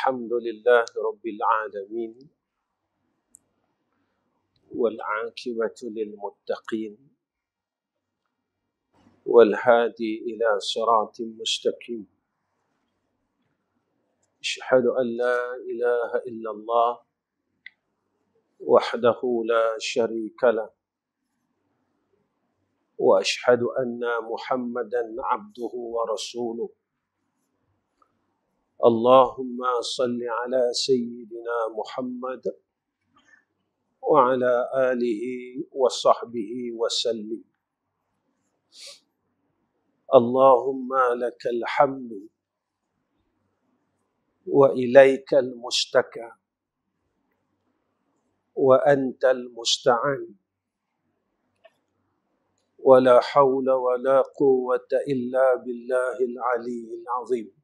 الحمد لله رب العالمين والعاقبة للمتقين والهادي إلى صراط مستقيم أشهد أن لا إله إلا الله وحده لا شريك له وأشهد أن محمدا عبده ورسوله اللهم صل على سيدنا محمد وعلى آله وصحبه وسلم اللهم لك الحمد وإليك المشتكى وأنت المستعان ولا حول ولا قوة إلا بالله العلي العظيم.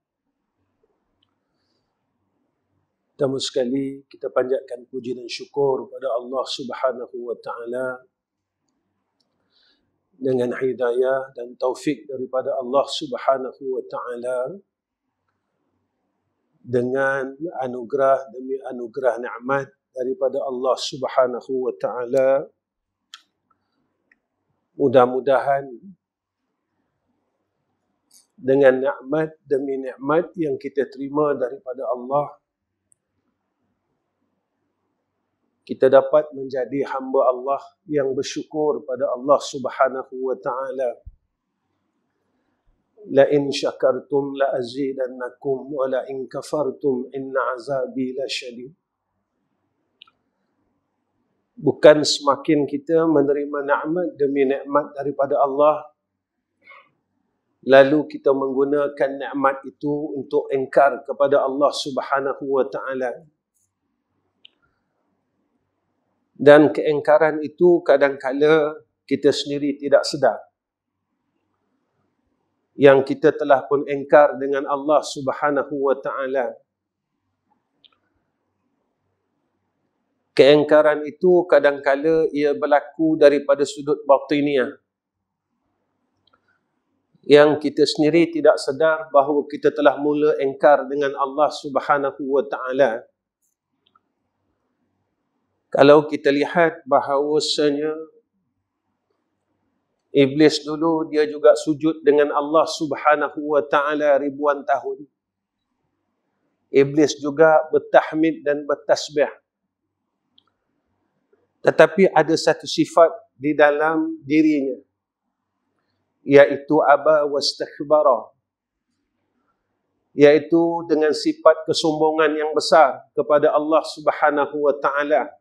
Pertama sekali kita panjatkan puji dan syukur kepada Allah Subhanahu wa taala dengan hidayah dan taufik daripada Allah Subhanahu wa taala, dengan anugerah demi anugerah nikmat daripada Allah Subhanahu wa taala. Mudah-mudahan dengan nikmat demi nikmat yang kita terima daripada Allah, kita dapat menjadi hamba Allah yang bersyukur pada Allah Subhanahu wa taala. La in syakartum la azidannakum wa la in kafartum inna azabi lasyadid. Bukan semakin kita menerima nikmat demi nikmat daripada Allah, lalu kita menggunakan nikmat itu untuk ingkar kepada Allah Subhanahu wa taala. Dan keingkaran itu kadang-kala kita sendiri tidak sedar yang kita telah pun ingkar dengan Allah Subhanahu wa taala. Keingkaran itu kadang-kala ia berlaku daripada sudut batiniah, yang kita sendiri tidak sedar bahawa kita telah mula ingkar dengan Allah Subhanahu wa taala. Kalau kita lihat bahawasanya Iblis dulu dia juga sujud dengan Allah Subhanahu wa taala ribuan tahun. Iblis juga bertahmid dan bertasbih. Tetapi ada satu sifat di dalam dirinya, iaitu aba wastakbara, iaitu dengan sifat kesombongan yang besar kepada Allah Subhanahu wa taala,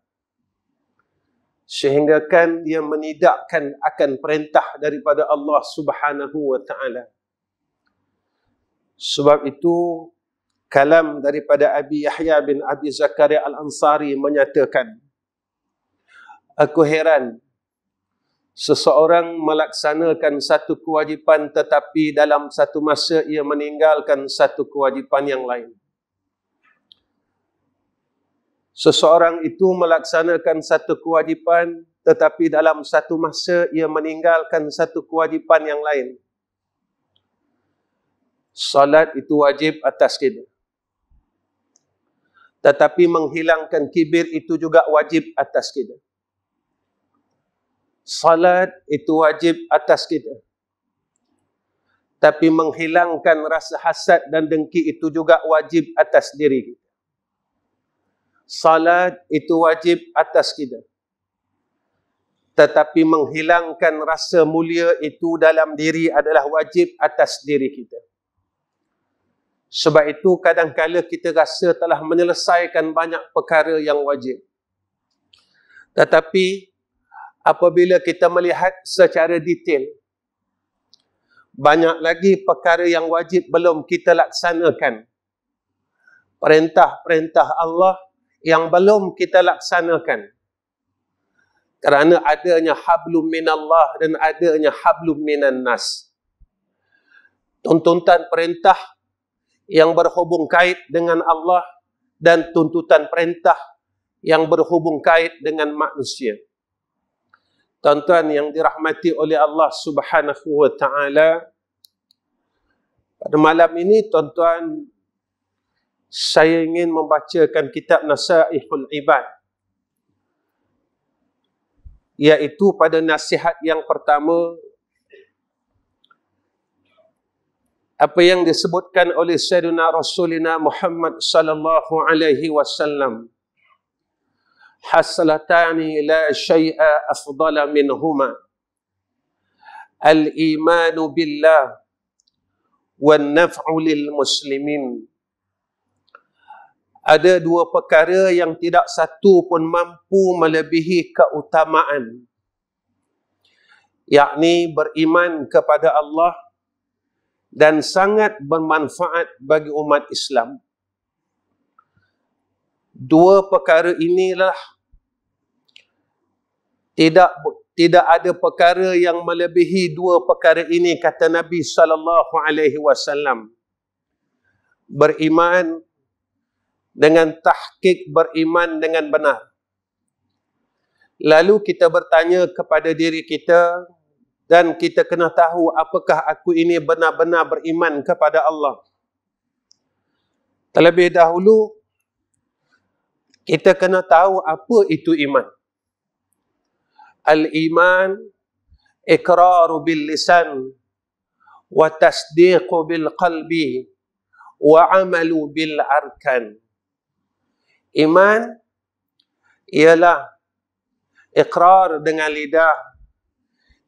sehingga kan dia menidakkan akan perintah daripada Allah Subhanahu wa taala. Sebab itu kalam daripada Abi Yahya bin Abi Zakaria Al-Ansari menyatakan, aku heran seseorang melaksanakan satu kewajipan tetapi dalam satu masa ia meninggalkan satu kewajipan yang lain. Seseorang itu melaksanakan satu kewajipan tetapi dalam satu masa ia meninggalkan satu kewajipan yang lain. Salat itu wajib atas kita, tetapi menghilangkan kibir itu juga wajib atas kita. Salat itu wajib atas kita, tapi menghilangkan rasa hasad dan dengki itu juga wajib atas diri kita. Salat itu wajib atas kita, tetapi menghilangkan rasa mulia itu dalam diri adalah wajib atas diri kita. Sebab itu kadang-kala kita rasa telah menyelesaikan banyak perkara yang wajib, tetapi apabila kita melihat secara detail, banyak lagi perkara yang wajib belum kita laksanakan. Perintah-perintah Allah yang belum kita laksanakan, kerana adanya hablum minallah dan adanya hablum minan nas. Tuntutan perintah yang berhubung kait dengan Allah dan tuntutan perintah yang berhubung kait dengan manusia. Tuan-tuan yang dirahmati oleh Allah Subhanahu wa taala, pada malam ini tuan-tuan saya ingin membacakan kitab Nasaihul Ibad, iaitu pada nasihat yang pertama, apa yang disebutkan oleh Sayyidina Rasulina Muhammad sallallahu alaihi wasallam, haslatani la syai'a afdala minhuma, al-imanu billah wan naf'u lil muslimin. Ada dua perkara yang tidak satu pun mampu melebihi keutamaan, yakni beriman kepada Allah dan sangat bermanfaat bagi umat Islam. Dua perkara inilah tidak ada perkara yang melebihi dua perkara ini, kata Nabi sallallahu alaihi wasallam. Beriman dengan tahqiq, beriman dengan benar. Lalu kita bertanya kepada diri kita, dan kita kena tahu, apakah aku ini benar-benar beriman kepada Allah? Terlebih dahulu, kita kena tahu apa itu iman. Al-iman iqraru bil lisan wa tasdiqu bil qalbi wa amalu bil arkan. Iman ialah iqrar dengan lidah,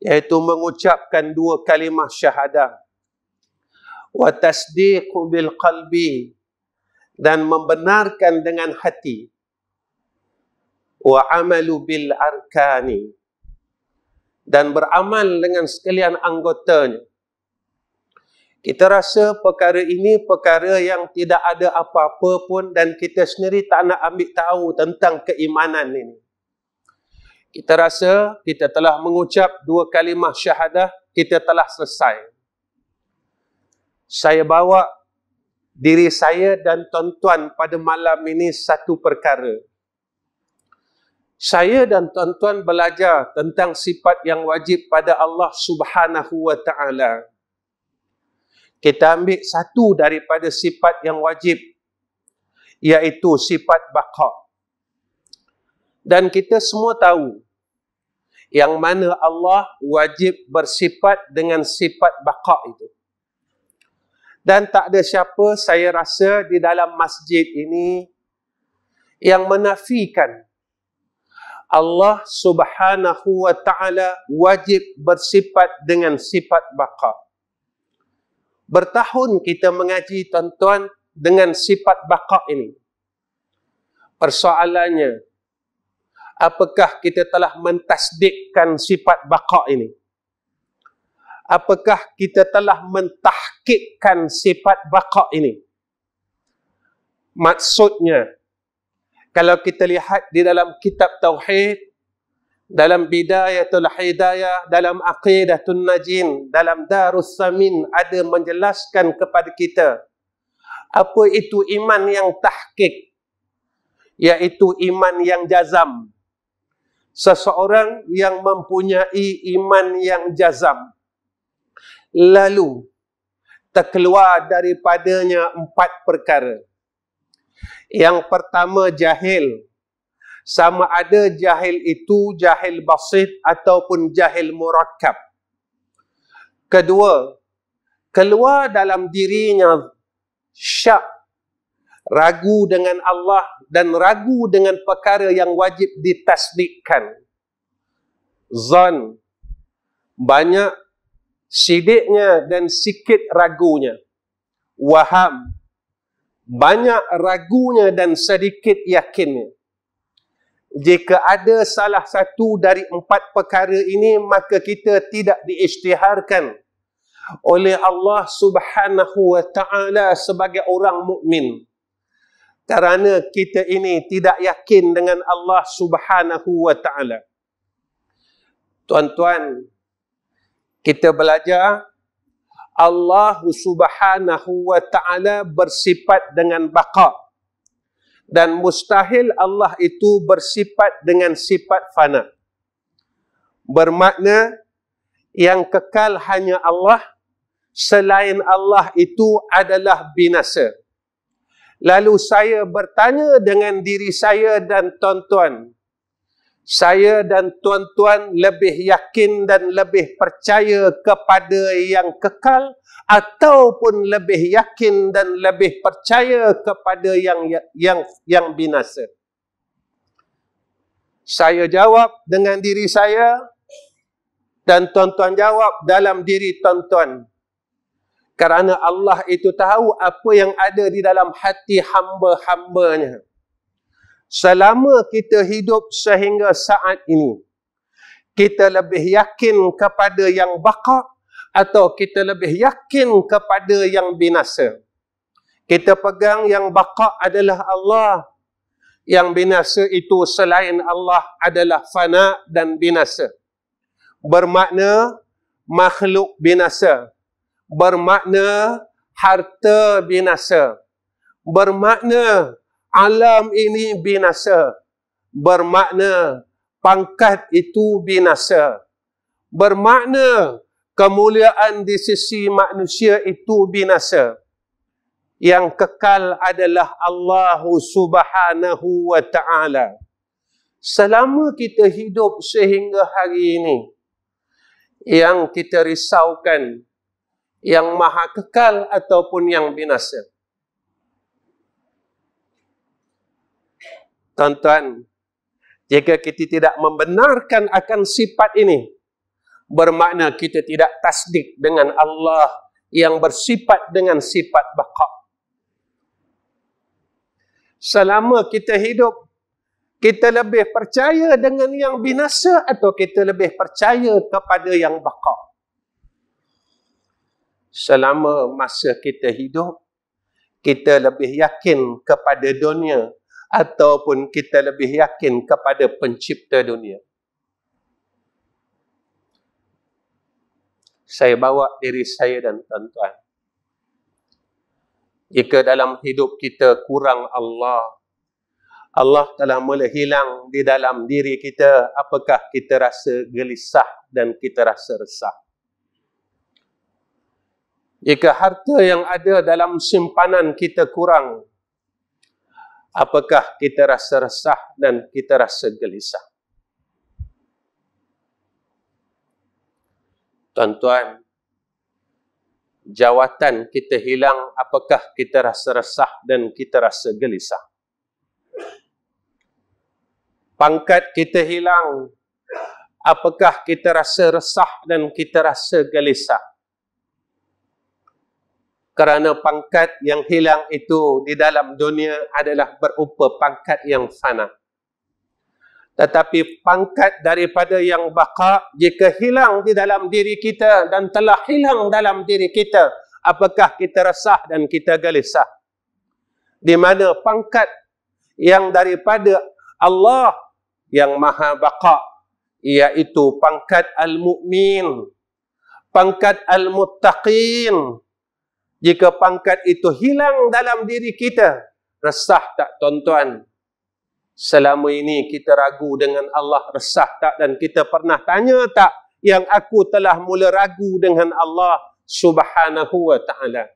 iaitu mengucapkan dua kalimah syahadah, wa tasdiqu bil qalbi, dan membenarkan dengan hati, wa amalu bil arkani, dan beramal dengan sekalian anggotanya. Kita rasa perkara ini perkara yang tidak ada apa-apa pun, dan kita sendiri tak nak ambil tahu tentang keimanan ini. Kita rasa kita telah mengucap dua kalimah syahadah, kita telah selesai. Saya bawa diri saya dan tuan-tuan pada malam ini satu perkara. Saya dan tuan-tuan belajar tentang sifat yang wajib pada Allah Subhanahu wa ta'ala. Kita ambil satu daripada sifat yang wajib, iaitu sifat baqa. Dan kita semua tahu yang mana Allah wajib bersifat dengan sifat baqa itu. Dan tak ada siapa, saya rasa, di dalam masjid ini yang menafikan Allah Subhanahu wa ta'ala wajib bersifat dengan sifat baqa. Bertahun kita mengaji, tuan-tuan, dengan sifat baqa ini. Persoalannya, apakah kita telah mentasdikkan sifat baqa ini? Apakah kita telah mentahqiqkan sifat baqa ini? Maksudnya, kalau kita lihat di dalam kitab Tauhid, dalam Bidayatul Hidayah, dalam Aqidatul Najin, dalam Darus Samin, ada menjelaskan kepada kita apa itu iman yang tahqiq, iaitu iman yang jazam. Seseorang yang mempunyai iman yang jazam, lalu terkeluar daripadanya empat perkara. Yang pertama, jahil. Sama ada jahil itu jahil basit ataupun jahil murakkab. Kedua, keluar dalam dirinya syak, ragu dengan Allah dan ragu dengan perkara yang wajib ditasdikkan. Zan, banyak sidiknya dan sikit ragunya. Waham, banyak ragunya dan sedikit yakinnya. Jika ada salah satu dari empat perkara ini, maka kita tidak diisytiharkan oleh Allah Subhanahu wa ta'ala sebagai orang mukmin. Kerana kita ini tidak yakin dengan Allah Subhanahu wa ta'ala. Tuan-tuan, kita belajar Allah Subhanahu wa ta'ala bersifat dengan baqa. Dan mustahil Allah itu bersifat dengan sifat fana. Bermakna yang kekal hanya Allah, selain Allah itu adalah binasa. Lalu saya bertanya dengan diri saya dan tuan-tuan. Saya dan tuan-tuan lebih yakin dan lebih percaya kepada yang kekal ataupun lebih yakin dan lebih percaya kepada yang binasa? Saya jawab dengan diri saya dan tuan-tuan jawab dalam diri tuan-tuan. Kerana Allah itu tahu apa yang ada di dalam hati hamba-hambanya. Selama kita hidup sehingga saat ini, kita lebih yakin kepada yang baqa atau kita lebih yakin kepada yang binasa? Kita pegang yang baqa adalah Allah. Yang binasa itu selain Allah adalah fana dan binasa. Bermakna makhluk binasa. Bermakna harta binasa. Bermakna alam ini binasa. Bermakna pangkat itu binasa. Bermakna kemuliaan di sisi manusia itu binasa. Yang kekal adalah Allah Subhanahu wa ta'ala. Selama kita hidup sehingga hari ini, yang kita risaukan, yang maha kekal ataupun yang binasa? Tuan-tuan, jika kita tidak membenarkan akan sifat ini, bermakna kita tidak tasdik dengan Allah yang bersifat dengan sifat baqa. Selama kita hidup, kita lebih percaya dengan yang binasa atau kita lebih percaya kepada yang baqa? Selama masa kita hidup, kita lebih yakin kepada dunia ataupun kita lebih yakin kepada pencipta dunia? Saya bawa diri saya dan tuan-tuan. Jika dalam hidup kita kurang Allah, Allah telah mula hilang di dalam diri kita, apakah kita rasa gelisah dan kita rasa resah? Jika harta yang ada dalam simpanan kita kurang, apakah kita rasa resah dan kita rasa gelisah? Tuan-tuan, jawatan kita hilang, apakah kita rasa resah dan kita rasa gelisah? Pangkat kita hilang, apakah kita rasa resah dan kita rasa gelisah? Kerana pangkat yang hilang itu di dalam dunia adalah berupa pangkat yang fana. Tetapi pangkat daripada yang baqa, jika hilang di dalam diri kita dan telah hilang dalam diri kita, apakah kita resah dan kita gelisah? Di mana pangkat yang daripada Allah yang maha baqa, iaitu pangkat al-mu'min, pangkat al-muttaqin. Jika pangkat itu hilang dalam diri kita, resah tak tuan-tuan? Selama ini kita ragu dengan Allah, resah tak? Dan kita pernah tanya tak, yang aku telah mula ragu dengan Allah Subhanahu wa ta'ala?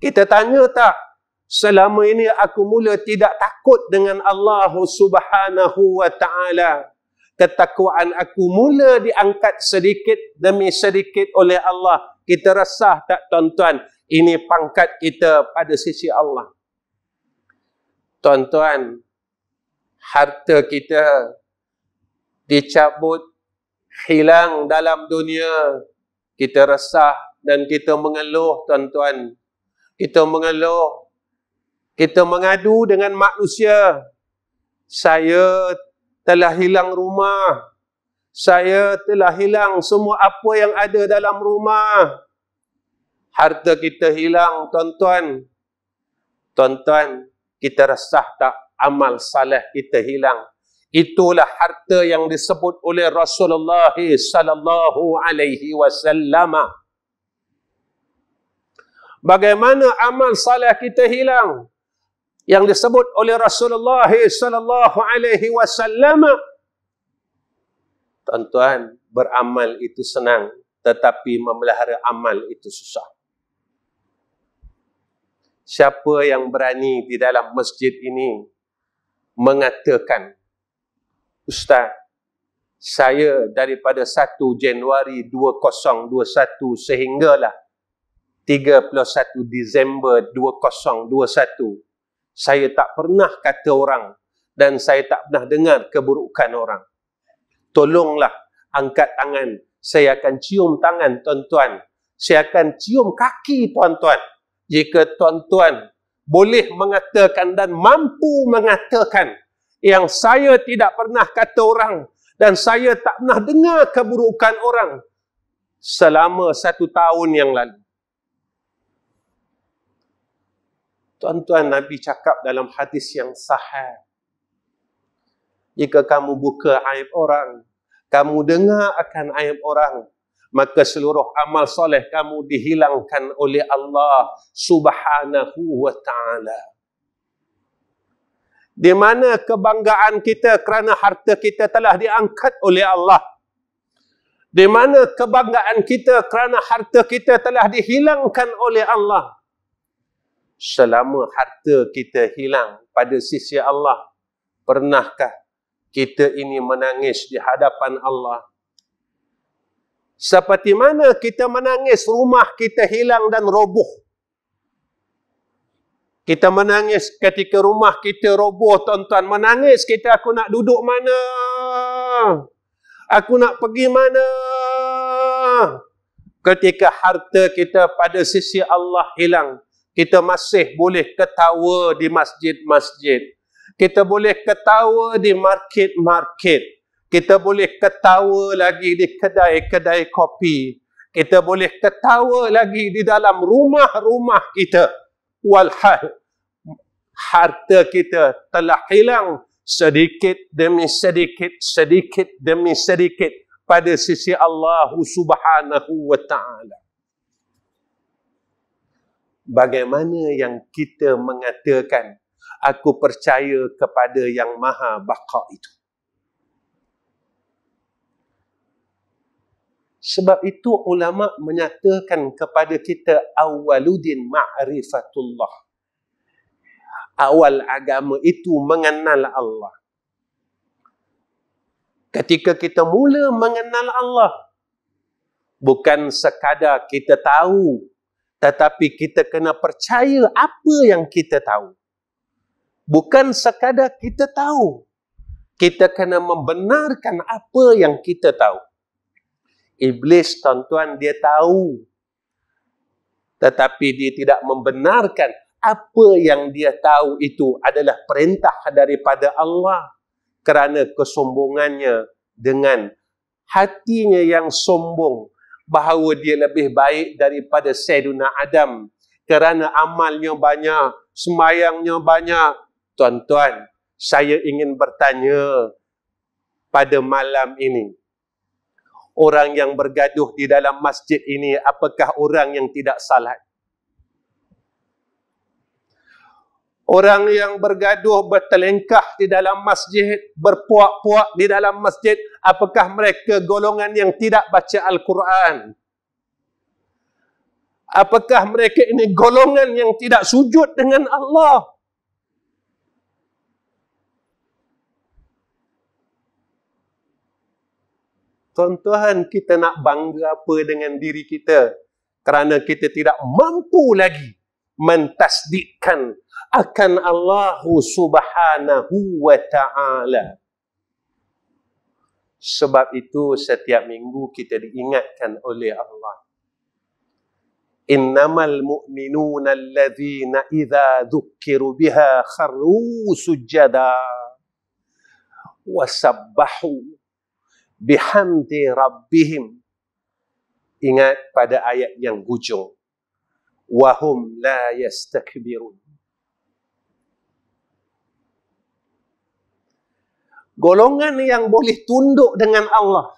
Kita tanya tak, selama ini aku mula tidak takut dengan Allah Subhanahu wa ta'ala? Ketakwaan aku mula diangkat sedikit demi sedikit oleh Allah. Kita resah tak tuan-tuan? Ini pangkat kita pada sisi Allah. Tuan-tuan, harta kita dicabut, hilang dalam dunia, kita resah dan kita mengeluh tuan-tuan. Kita mengeluh, kita mengadu dengan manusia. Saya telah hilang rumah, saya telah hilang semua apa yang ada dalam rumah. Harta kita hilang tuan-tuan. Tuan-tuan, kita resah tak amal saleh kita hilang? Itulah harta yang disebut oleh Rasulullah sallallahu alaihi wasallam. Bagaimana amal saleh kita hilang? Yang disebut oleh Rasulullah sallallahu alaihi wasallam. Tuan-tuan, beramal itu senang, tetapi memelihara amal itu susah. Siapa yang berani di dalam masjid ini mengatakan, Ustaz, saya daripada 1 Januari 2021 sehinggalah 31 Disember 2021, saya tak pernah kata orang dan saya tak pernah dengar keburukan orang. Tolonglah angkat tangan. Saya akan cium tangan tuan-tuan. Saya akan cium kaki tuan-tuan. Jika tuan-tuan boleh mengatakan dan mampu mengatakan yang saya tidak pernah kata orang dan saya tak pernah dengar keburukan orang selama 1 tahun yang lalu. Tuan-tuan, Nabi cakap dalam hadis yang sahih, jika kamu buka aib orang, kamu dengar akan aib orang, maka seluruh amal soleh kamu dihilangkan oleh Allah Subhanahu wa ta'ala. Di mana kebanggaan kita kerana harta kita telah diangkat oleh Allah? Di mana kebanggaan kita kerana harta kita telah dihilangkan oleh Allah? Selama harta kita hilang pada sisi Allah, pernahkah kita ini menangis di hadapan Allah? Seperti mana kita menangis rumah kita hilang dan roboh. Kita menangis ketika rumah kita roboh, tuan-tuan. Menangis kita, aku nak duduk mana? Aku nak pergi mana? Ketika harta kita pada sisi Allah hilang, kita masih boleh ketawa di masjid-masjid. Kita boleh ketawa di market-market. Kita boleh ketawa lagi di kedai-kedai kopi. Kita boleh ketawa lagi di dalam rumah-rumah kita. Walhal harta kita telah hilang sedikit demi sedikit, sedikit demi sedikit pada sisi Allah Subhanahu wa ta'ala. Bagaimana yang kita mengatakan, aku percaya kepada yang maha baqa itu? Sebab itu ulama menyatakan kepada kita awaludin ma'rifatullah. Awal agama itu mengenal Allah. Ketika kita mula mengenal Allah, bukan sekadar kita tahu, tetapi kita kena percaya apa yang kita tahu. Bukan sekadar kita tahu, kita kena membenarkan apa yang kita tahu. Iblis, tuan-tuan, dia tahu, tetapi dia tidak membenarkan apa yang dia tahu itu adalah perintah daripada Allah. Kerana kesombongannya, dengan hatinya yang sombong, bahawa dia lebih baik daripada Sayyidina Adam. Kerana amalnya banyak, sembahyangnya banyak. Tuan-tuan, saya ingin bertanya pada malam ini, orang yang bergaduh di dalam masjid ini, apakah orang yang tidak salat? Orang yang bergaduh, bertelengkah di dalam masjid, berpuak-puak di dalam masjid, apakah mereka golongan yang tidak baca Al-Quran? Apakah mereka ini golongan yang tidak sujud dengan Allah? Tuan-tuan, kita nak bangga apa dengan diri kita? Kerana kita tidak mampu lagi mentasdikkan akan Allah Subhanahu wa ta'ala. Sebab itu setiap minggu kita diingatkan oleh Allah. Innamal mu'minuna alladhina idza dzukkiru biha kharru sujada wa sabbahu bihamdi rabbihim. Ingat pada ayat yang hujung. Wahum la yastakbirun. Golongan yang boleh tunduk dengan Allah.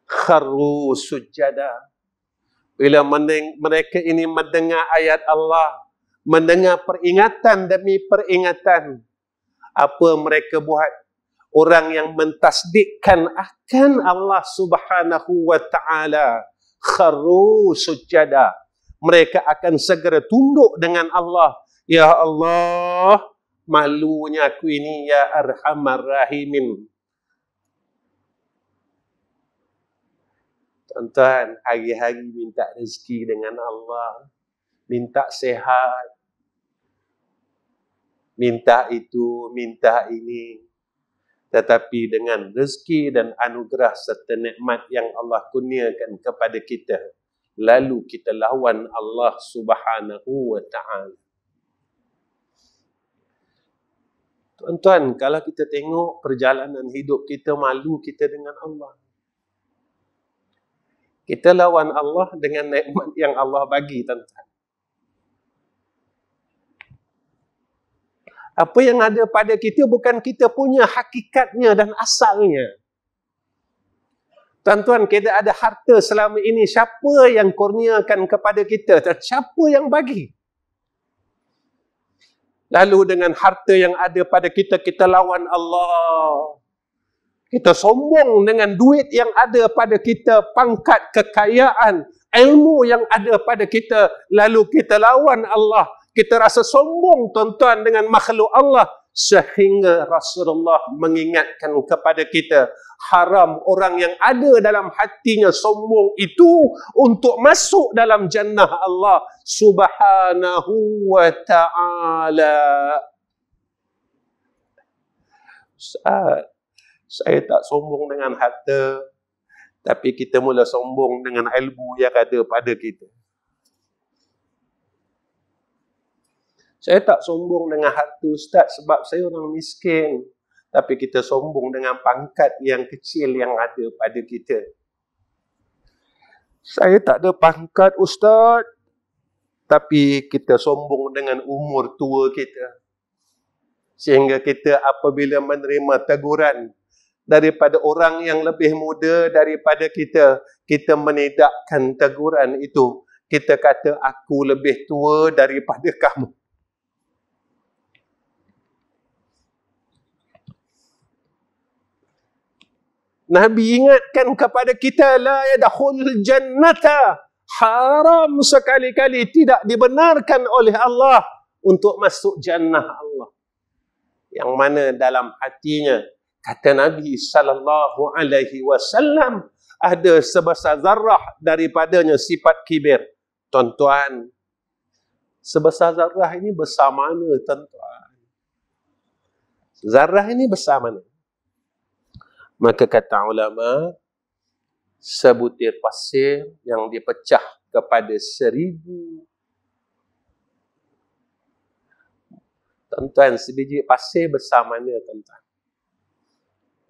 Kharru sujada. Bila mereka ini mendengar ayat Allah, mendengar peringatan demi peringatan, apa mereka buat? Orang yang mentasdikkan akan Allah Subhanahu wa ta'ala, kharru sujada, mereka akan segera tunduk dengan Allah. Ya Allah, malunya aku ini, ya Arhamar Rahimin. Tuan-tuan, hari-hari minta rezeki dengan Allah, minta sehat, minta itu, minta ini. Tetapi dengan rezeki dan anugerah serta nikmat yang Allah kurniakan kepada kita, lalu kita lawan Allah Subhanahu wa ta'ala. Tuan-tuan, kalau kita tengok perjalanan hidup kita, malu kita dengan Allah. Kita lawan Allah dengan nikmat yang Allah bagi, tuan-tuan. Apa yang ada pada kita bukan kita punya hakikatnya dan asalnya. Tuan-tuan, kita ada harta selama ini. Siapa yang kurniakan kepada kita? Dan siapa yang bagi? Lalu dengan harta yang ada pada kita, kita lawan Allah. Kita sombong dengan duit yang ada pada kita, pangkat, kekayaan, ilmu yang ada pada kita. Lalu kita lawan Allah. Kita rasa sombong, tuan-tuan, dengan makhluk Allah. Sehingga Rasulullah mengingatkan kepada kita, haram orang yang ada dalam hatinya sombong itu untuk masuk dalam jannah Allah Subhanahu wa ta'ala. Saya tak sombong dengan harta, tapi kita mula sombong dengan ilmu yang ada pada kita. Saya tak sombong dengan harta, Ustaz, sebab saya orang miskin. Tapi kita sombong dengan pangkat yang kecil yang ada pada kita. Saya tak ada pangkat, Ustaz. Tapi kita sombong dengan umur tua kita. Sehingga kita apabila menerima teguran daripada orang yang lebih muda daripada kita, kita menidakkan teguran itu. Kita kata, aku lebih tua daripada kamu. Nabi ingatkan kepada kita, la yadkhulul jannata, haram sekali-kali, tidak dibenarkan oleh Allah untuk masuk jannah Allah. Yang mana dalam hatinya, kata Nabi sallallahu alaihi wasallam, ada sebesar zarrah daripadanya sifat kibir. Tuan-tuan, sebesar zarrah ini besar mana, tuan-tuan? Zarrah ini besar mana? Maka kata ulama, sebutir pasir yang dipecah kepada 1000. Tuan-tuan, sebiji pasir besar mana, tuan-tuan?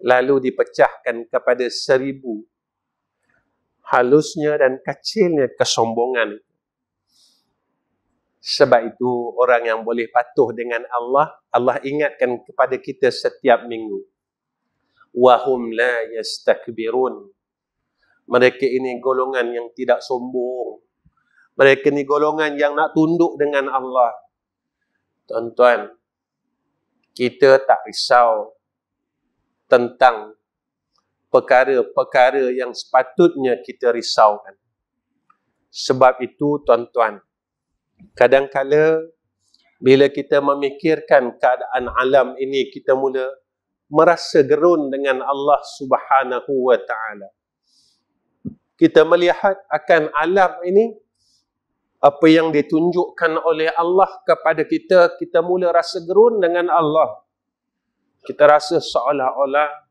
Lalu dipecahkan kepada 1000. Halusnya dan kecilnya kesombongan. Sebab itu orang yang boleh patuh dengan Allah, Allah ingatkan kepada kita setiap minggu. Wahum la yastakbirun. Mereka ini golongan yang tidak sombong. Mereka ini golongan yang nak tunduk dengan Allah. Tuan-tuan, kita tak risau tentang perkara-perkara yang sepatutnya kita risaukan. Sebab itu, tuan-tuan, kadang-kala bila kita memikirkan keadaan alam ini, kita mula merasa gerun dengan Allah Subhanahu wa ta'ala. Kita melihat akan alam ini, apa yang ditunjukkan oleh Allah kepada kita, kita mula rasa gerun dengan Allah. Kita rasa seolah-olah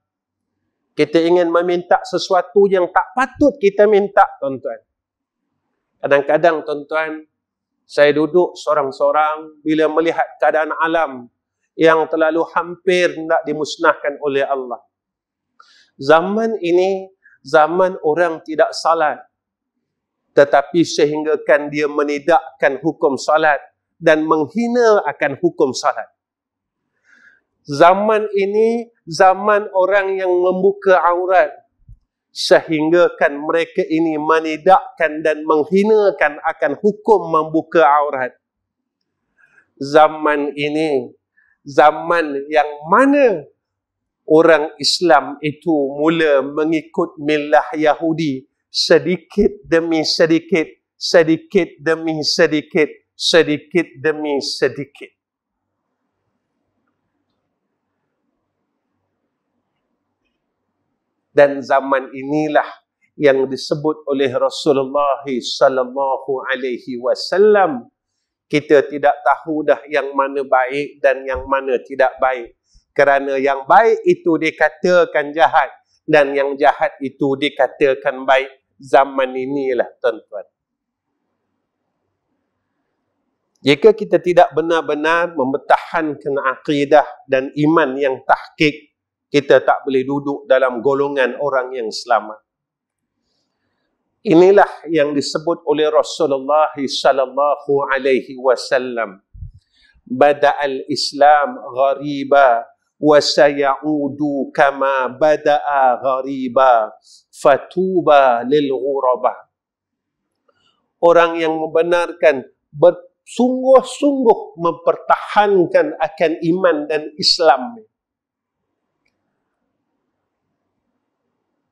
kita ingin meminta sesuatu yang tak patut kita minta, tuan-tuan. Kadang-kadang, tuan-tuan, saya duduk seorang-seorang bila melihat keadaan alam yang terlalu hampir nak dimusnahkan oleh Allah. Zaman ini, zaman orang tidak salat. Tetapi sehinggakan dia menidakkan hukum salat dan menghina akan hukum salat. Zaman ini, zaman orang yang membuka aurat. Sehinggakan mereka ini menidakkan dan menghinakan akan hukum membuka aurat. Zaman ini, zaman yang mana orang Islam itu mula mengikut milah Yahudi sedikit demi sedikit sedikit demi sedikit, sedikit demi sedikit. Dan zaman inilah yang disebut oleh Rasulullah sallallahu alaihi wasallam, kita tidak tahu dah yang mana baik dan yang mana tidak baik. Kerana yang baik itu dikatakan jahat dan yang jahat itu dikatakan baik. Zaman inilah, tuan-tuan. Jika kita tidak benar-benar mempertahankan akidah dan iman yang tahqiq, kita tak boleh duduk dalam golongan orang yang selamat. Inilah yang disebut oleh Rasulullah sallallahu alaihi wasallam. Bada'al Islam ghariba wa sayaudu kama bada'a ghariba fatuba lil ghuraba. Orang yang membenarkan, bersungguh-sungguh mempertahankan akan iman dan Islam.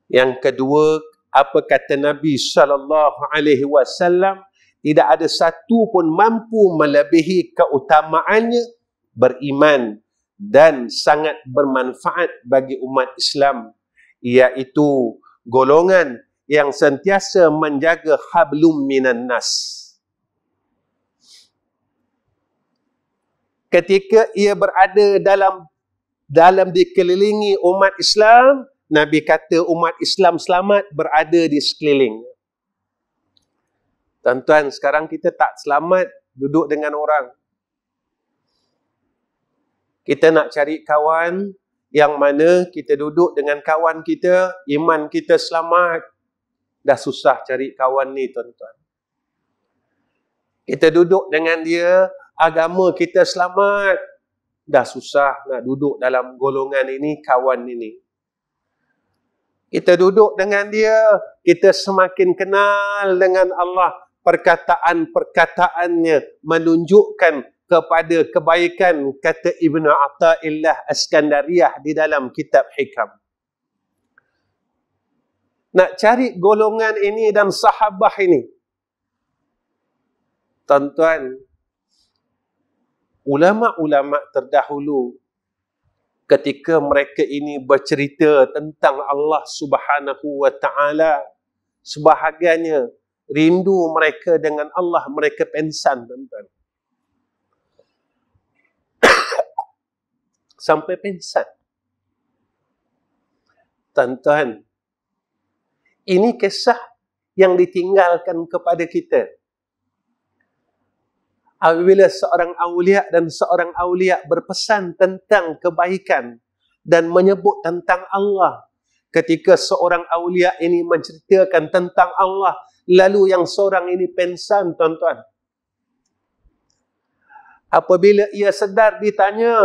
Yang kedua, apa kata Nabi sallallahu alaihi wasallam? Tidak ada satu pun mampu melebihi keutamaannya beriman dan sangat bermanfaat bagi umat Islam, iaitu golongan yang sentiasa menjaga hablum minan nas. Ketika ia berada dalam dikelilingi umat Islam, Nabi kata umat Islam selamat berada di sekeliling. Tuan-tuan, sekarang kita tak selamat duduk dengan orang. Kita nak cari kawan yang mana kita duduk dengan kawan kita, iman kita selamat. Dah susah cari kawan ni, tuan-tuan. Kita duduk dengan dia, agama kita selamat. Dah susah nak duduk dalam golongan ini, kawan ini. Kita duduk dengan dia, kita semakin kenal dengan Allah. Perkataan-perkataannya menunjukkan kepada kebaikan, kata Ibnu Athaillah Askandariyah di dalam kitab Hikam. Nak cari golongan ini dan sahabah ini, tuan-tuan, ulama-ulama terdahulu ketika mereka ini bercerita tentang Allah Subhanahu wa taala, sebahagiannya rindu mereka dengan Allah, mereka pensan, tuan-tuan. Sampai pensan. Tuan-tuan, ini kisah yang ditinggalkan kepada kita. Apabila seorang awliya dan seorang awliya berpesan tentang kebaikan dan menyebut tentang Allah, ketika seorang awliya ini menceritakan tentang Allah, lalu yang seorang ini pensan, tuan-tuan. Apabila ia sedar ditanya,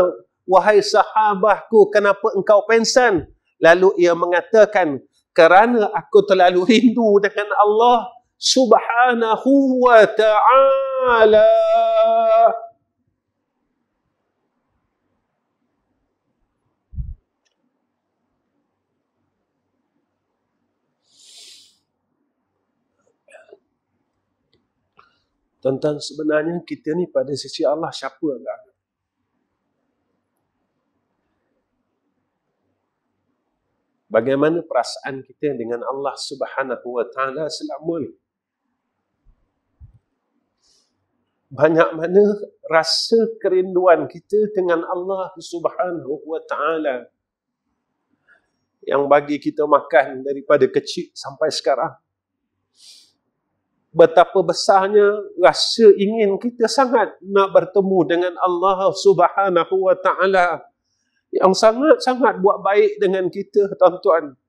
wahai sahabahku, kenapa engkau pensan? Lalu ia mengatakan, kerana aku terlalu rindu dengan Allah Subhanahu wa ta'ala. Tuan-tuan, sebenarnya kita ni pada sisi Allah siapa agak? Bagaimana perasaan kita dengan Allah Subhanahu wa ta'ala selama ni? Banyak mana rasa kerinduan kita dengan Allah Subhanahu wa ta'ala yang bagi kita makan daripada kecil sampai sekarang. Betapa besarnya rasa ingin kita sangat nak bertemu dengan Allah Subhanahu wa ta'ala yang sangat-sangat buat baik dengan kita, tuan-tuan.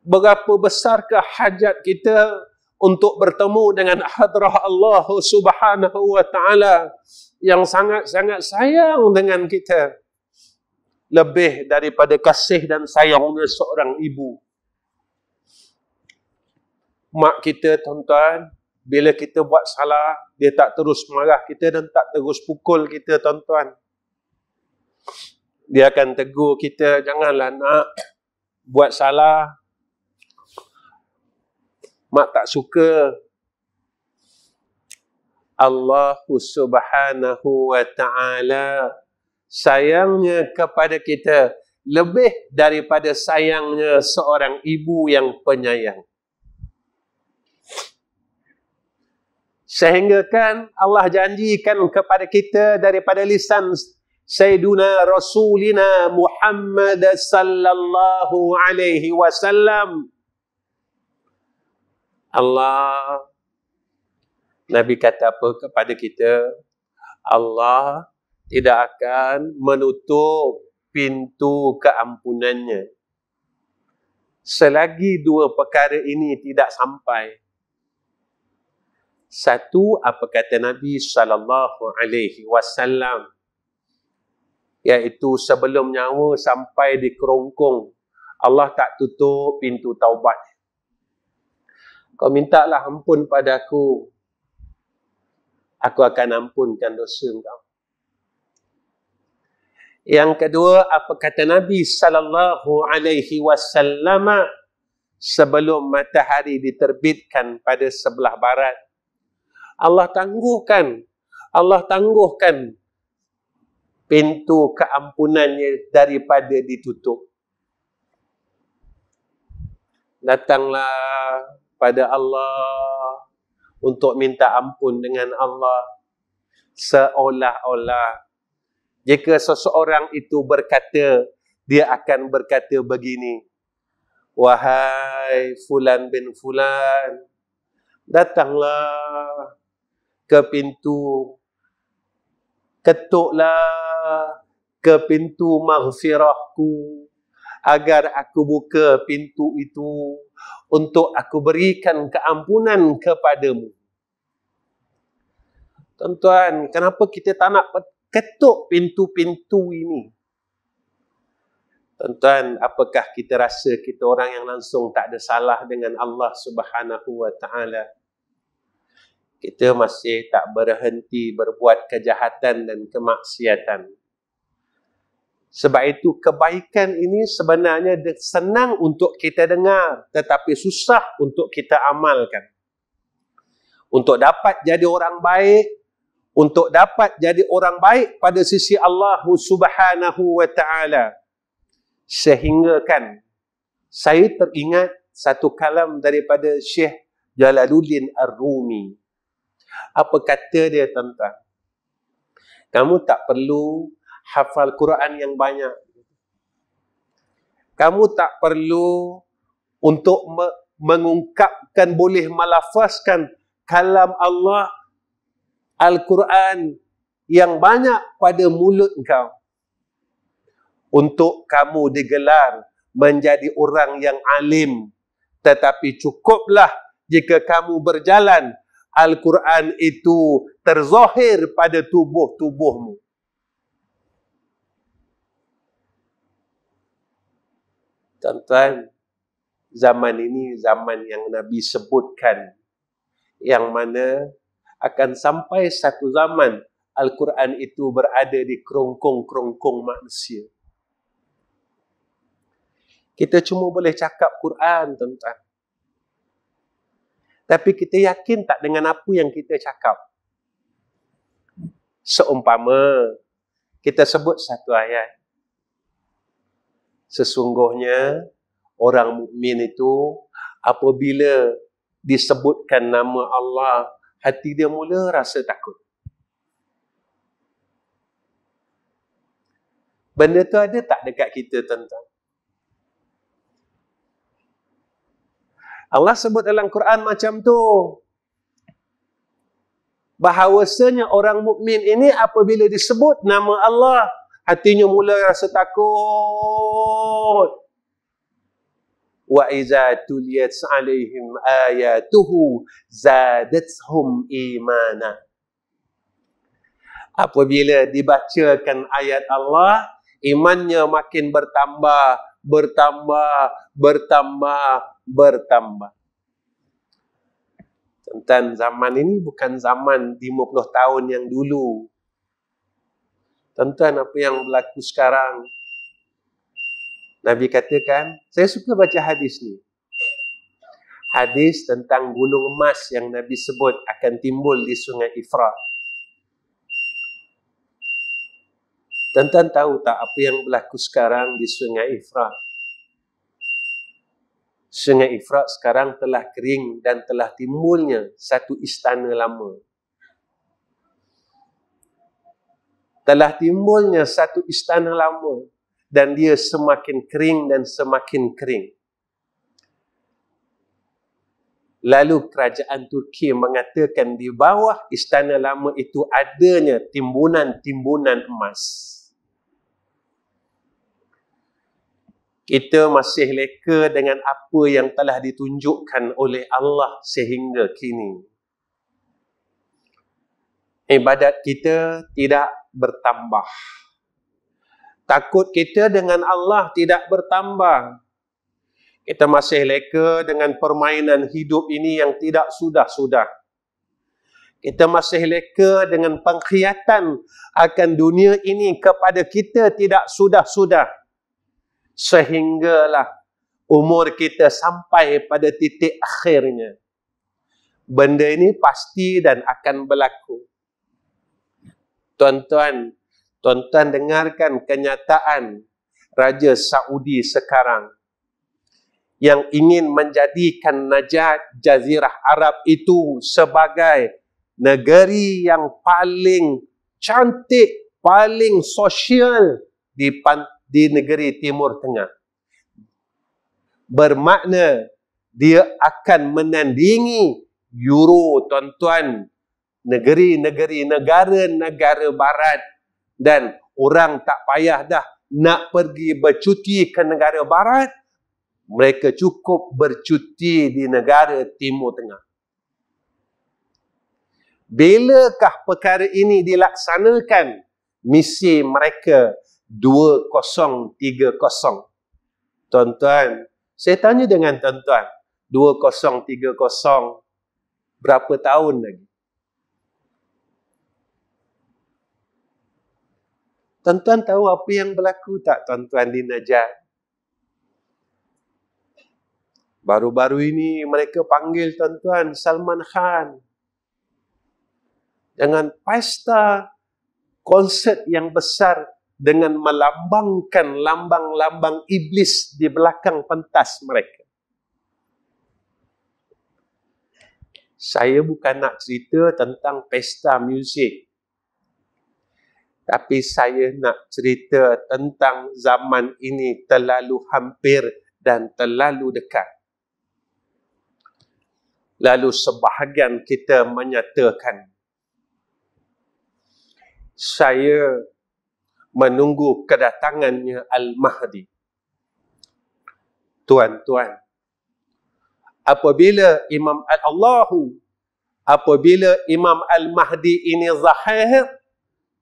Berapa besarkah hajat kita untuk bertemu dengan hadrah Allah Subhanahu wa ta'ala yang sangat-sangat sayang dengan kita, lebih daripada kasih dan sayangnya seorang ibu. Mak kita, tuan-tuan, bila kita buat salah, dia tak terus marah kita dan tak terus pukul kita, tuan-tuan. Dia akan tegur kita, janganlah nak buat salah. mak tak suka. Allah Subhanahu wa ta'ala sayangnya kepada kita lebih daripada sayangnya seorang ibu yang penyayang. Sehingga kan Allah janjikan kepada kita daripada lisan Sayyiduna Rasulina Muhammad sallallahu alaihi wasallam, Nabi kata apa kepada kita? Allah tidak akan menutup pintu keampunannya selagi dua perkara ini tidak sampai. Satu, apa kata Nabi sallallahu alaihi wasallam, iaitu sebelum nyawa sampai di kerongkong, Allah tak tutup pintu taubat. Kau mintalah ampun padaku, aku akan ampunkan dosa kau. Yang kedua, apa kata Nabi sallallahu alaihi wasallam, sebelum matahari diterbitkan pada sebelah barat, Allah tangguhkan pintu keampunannya daripada ditutup. Datanglah pada Allah untuk minta ampun dengan Allah, seolah-olah jika seseorang itu berkata, dia akan berkata begini, wahai fulan bin fulan, datanglah ke pintu, ketuklah ke pintu maghfirahku, agar aku buka pintu itu untuk aku berikan keampunan kepadamu. Tuan-tuan, kenapa kita tak nak ketuk pintu-pintu ini? Tuan-tuan, apakah kita rasa kita orang yang langsung tak ada salah dengan Allah Subhanahu wa ta'ala? Kita masih tak berhenti berbuat kejahatan dan kemaksiatan. Sebab itu kebaikan ini sebenarnya senang untuk kita dengar, tetapi susah untuk kita amalkan. Untuk dapat jadi orang baik, untuk dapat jadi orang baik pada sisi Allah Subhanahu wa ta'ala. Sehingga kan saya teringat satu kalam daripada Syekh Jalaluddin Ar-Rumi. Apa kata dia, tuan-tuan? Kamu tak perlu hafal Quran yang banyak. Kamu tak perlu untuk mengungkapkan, boleh melafazkan kalam Allah Al-Quran yang banyak pada mulut engkau untuk kamu digelar menjadi orang yang alim. Tetapi cukuplah jika kamu berjalan, Al-Quran itu terzahir pada tubuh-tubuhmu. Tuan-tuan, zaman ini zaman yang Nabi sebutkan, yang mana akan sampai satu zaman Al-Quran itu berada di kerongkong-kerongkong manusia. Kita cuma boleh cakap Quran, tuan-tuan. Tapi kita yakin tak dengan apa yang kita cakap? Seumpama kita sebut satu ayat. Sesungguhnya orang mukmin itu apabila disebutkan nama Allah, hati dia mula rasa takut. Benda tu ada tak dekat kita, tuan-tuan? Allah sebut dalam Quran macam tu. Bahawasanya orang mukmin ini apabila disebut nama Allah, hatinya mula rasa takut. Wa iza tuliyat alaihim ayatuhu zadatuhum imana. Apabila dibacakan ayat Allah, imannya makin bertambah, bertambah. Tentang zaman ini bukan zaman 50 tahun yang dulu. Tuan-tuan, apa yang berlaku sekarang? Nabi katakan, saya suka baca hadis ni. Hadis tentang gunung emas yang Nabi sebut akan timbul di Sungai Ifrat. Tuan-tuan tahu tak apa yang berlaku sekarang di Sungai Ifrat? Sungai Ifrat sekarang telah kering dan telah timbulnya satu istana lama. Telah timbulnya satu istana lama dan dia semakin kering dan semakin kering. Lalu kerajaan Turki mengatakan di bawah istana lama itu adanya timbunan-timbunan emas. Kita masih leka dengan apa yang telah ditunjukkan oleh Allah sehingga kini. Ibadat kita tidak bertambah. Takut kita dengan Allah tidak bertambah. Kita masih leka dengan permainan hidup ini yang tidak sudah-sudah. Kita masih leka dengan pengkhianatan akan dunia ini kepada kita tidak sudah-sudah. Sehinggalah umur kita sampai pada titik akhirnya. Benda ini pasti dan akan berlaku. Tuan-tuan dengarkan kenyataan Raja Saudi sekarang yang ingin menjadikan Najat Jazirah Arab itu sebagai negeri yang paling cantik, paling sosial di negeri Timur Tengah. Bermakna dia akan menandingi Euro, tuan-tuan, negeri-negeri, negara-negara barat, dan orang tak payah dah nak pergi bercuti ke negara barat, mereka cukup bercuti di negara Timur Tengah. Bilakah perkara ini dilaksanakan? Misi mereka 2030. Tuan-tuan, saya tanya dengan tuan-tuan, 2030 berapa tahun lagi? Tuan-tuan tahu apa yang berlaku tak tuan-tuan di Najat? Baru-baru ini mereka panggil tuan-tuan Salman Khan dengan pesta konsert yang besar dengan melambangkan lambang-lambang iblis di belakang pentas mereka. Saya bukan nak cerita tentang pesta muzik, tapi saya nak cerita tentang zaman ini terlalu hampir dan terlalu dekat. Lalu sebahagian kita menyatakan, saya menunggu kedatangannya Al-Mahdi. Tuan-tuan, apabila Imam Al-Mahdi ini zahir,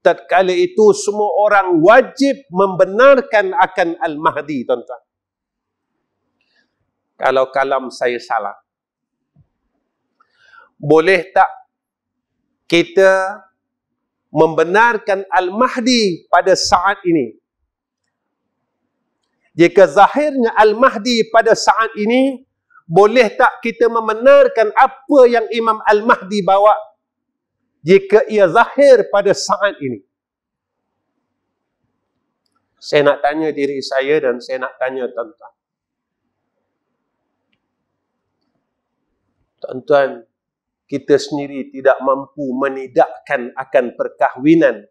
tatkala itu semua orang wajib membenarkan akan Al-Mahdi, tuan-tuan. Kalau kalam saya salah, boleh tak kita membenarkan Al-Mahdi pada saat ini? Jika zahirnya Al-Mahdi pada saat ini, boleh tak kita membenarkan apa yang Imam Al-Mahdi bawa jika ia zahir pada saat ini? Saya nak tanya diri saya dan saya nak tanya tuan-tuan. Tuan-tuan, kita sendiri tidak mampu menidakkan akan perkahwinan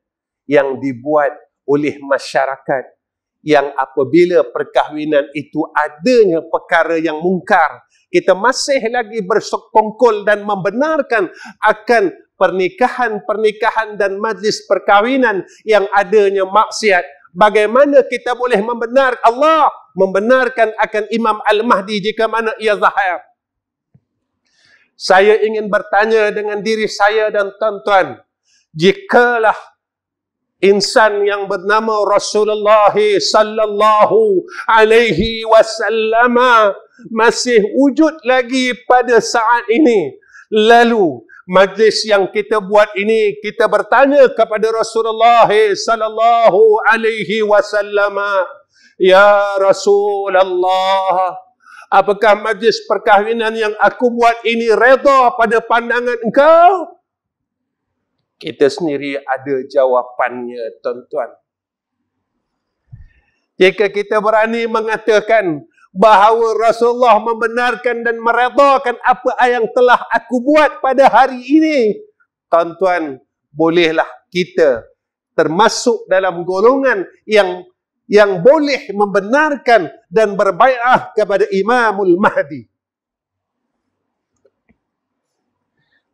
yang dibuat oleh masyarakat, yang apabila perkahwinan itu adanya perkara yang mungkar, kita masih lagi bersekongkol dan membenarkan akan pernikahan-pernikahan dan majlis perkahwinan yang adanya maksiat. Bagaimana kita boleh membenarkan akan Imam Al-Mahdi jika mana ia zahir? Saya ingin bertanya dengan diri saya dan tuan-tuan, jikalau insan yang bernama Rasulullah sallallahu alaihi wasallam masih wujud lagi pada saat ini, lalu majlis yang kita buat ini, kita bertanya kepada Rasulullah sallallahu alaihi wasallam, ya Rasulullah, Apakah majlis perkahwinan yang aku buat ini redha pada pandangan engkau? Kita sendiri ada jawapannya, tuan-tuan. Jika kita berani mengatakan bahawa Rasulullah membenarkan dan meredhakan apa yang telah aku buat pada hari ini, tuan-tuan, bolehlah kita termasuk dalam golongan yang boleh membenarkan dan berbai'ah kepada Imamul Mahdi.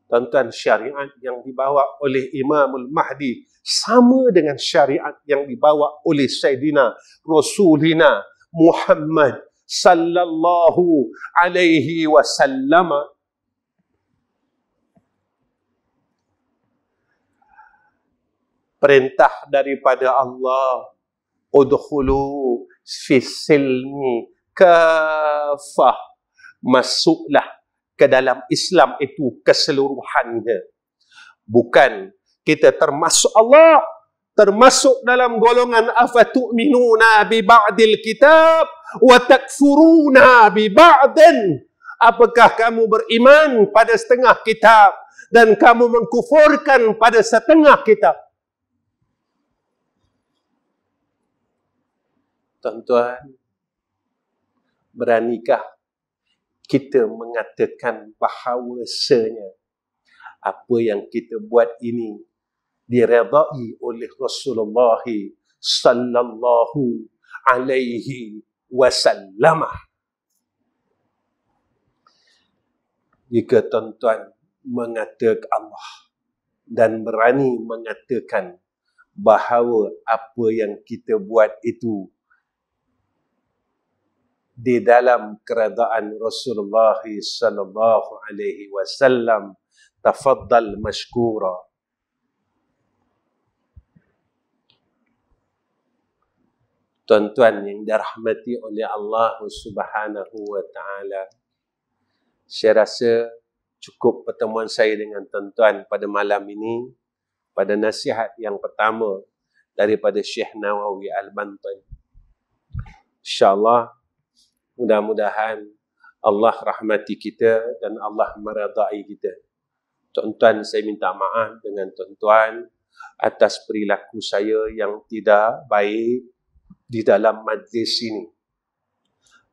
Tuan-tuan, syariat yang dibawa oleh Imamul Mahdi sama dengan syariat yang dibawa oleh Sayyidina Rasulina Muhammad sallallahu alaihi wasallam. Perintah daripada Allah, udkhulu fis silmi kafah, masuklah ke dalam Islam itu keseluruhannya. Bukan kita termasuk Allah, termasuk dalam golongan afatu'minuna bi ba'dil kitab wa takfuruna bi ba'din. Apakah kamu beriman pada setengah kitab dan kamu mengkufurkan pada setengah kitab? Tuan-tuan, beranikah kita mengatakan bahawasanya apa yang kita buat ini diredai oleh Rasulullah sallallahu alaihi wasallam? Jika tuan-tuan mengatakan Allah dan berani mengatakan bahawa apa yang kita buat itu di dalam keredaan Rasulullah sallallahu alaihi wasallam, tafaddal mashkura. Tuan-tuan yang dirahmati oleh Allah Subhanahu wa taala, saya rasa cukup pertemuan saya dengan tuan-tuan pada malam ini pada nasihat yang pertama daripada Syekh Nawawi Al-Bantan. InsyaAllah, mudah-mudahan Allah rahmati kita dan Allah meredai kita. Tuan-tuan, saya minta maaf dengan tuan-tuan atas perilaku saya yang tidak baik di dalam majlis ini,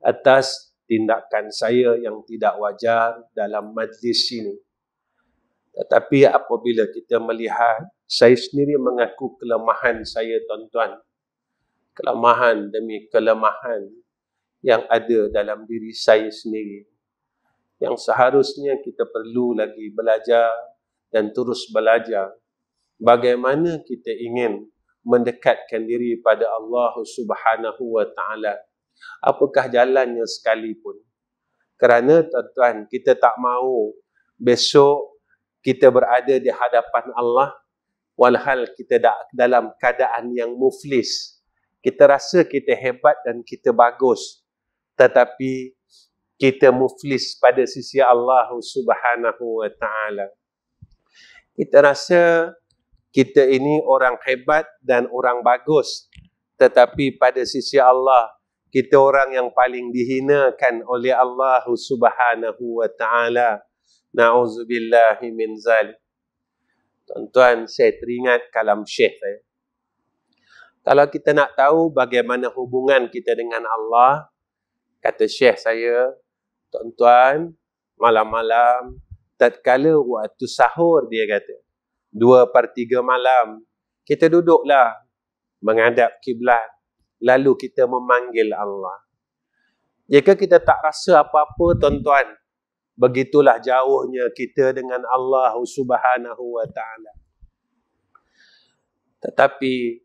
atas tindakan saya yang tidak wajar dalam majlis ini. Tetapi apabila kita melihat, saya sendiri mengaku kelemahan saya, tuan-tuan. Kelemahan demi kelemahan yang ada dalam diri saya sendiri, yang seharusnya kita perlu lagi belajar dan terus belajar bagaimana kita ingin mendekatkan diri pada Allah Subhanahu wa taala, apakah jalannya sekalipun. Kerana tuan-tuan, kita tak mahu besok kita berada di hadapan Allah walhal kita dalam keadaan yang muflis. Kita rasa kita hebat dan kita bagus, tetapi kita muflis pada sisi Allah Subhanahu wa taala. Kita rasa kita ini orang hebat dan orang bagus, tetapi pada sisi Allah kita orang yang paling dihinakan oleh Allah Subhanahu wa taala. Na'udzubillahi min zalik. Tuan-tuan, saya teringat kalam Syekh saya. Kalau kita nak tahu bagaimana hubungan kita dengan Allah, kata Syekh saya, tuan-tuan, malam-malam, tatkala waktu sahur, dia kata, 2/3 malam, kita duduklah menghadap kiblat, lalu kita memanggil Allah. Jika kita tak rasa apa-apa, tuan-tuan, begitulah jauhnya kita dengan Allah Subhanahu wa taala. Tetapi